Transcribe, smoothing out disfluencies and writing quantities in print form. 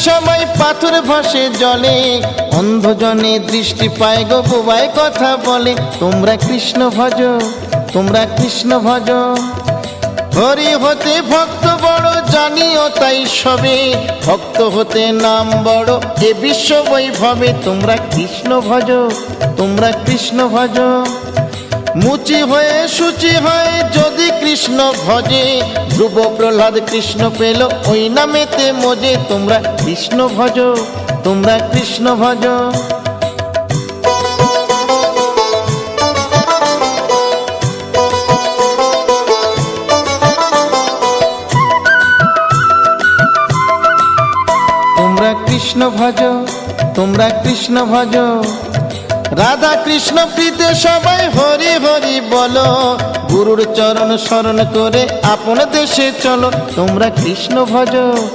সবাই পাথর ভাসে জলে, অন্ধজনে দৃষ্টি পায় গো বোবায় কথা বলে। তোমরা কৃষ্ণ ভজ, তোমরা কৃষ্ণ ভজ। হরি হতে ভক্ত বড় জানিও তাই সবে, ভক্ত হতে নাম বড় এ বিশ্ব বৈভবে। তোমরা কৃষ্ণ ভজ, তোমরা কৃষ্ণ ভজ। মুচি হয়ে শুচি হয়ে যদি কৃষ্ণ ভজে, ধ্রুব প্রহ্লাদ কৃষ্ণ পেল ওই নামেতে মজে। তোমরা কৃষ্ণ ভজ, তোমরা কৃষ্ণ ভজ। তোমরা কৃষ্ণ ভজ, তোমরা কৃষ্ণ ভজ। রাধা কৃষ্ণ প্রীতে সবাই হরি হরি বলো, গুরুর চরণ শরণ করে আপন দেশে চলো। তোমরা কৃষ্ণ ভজ,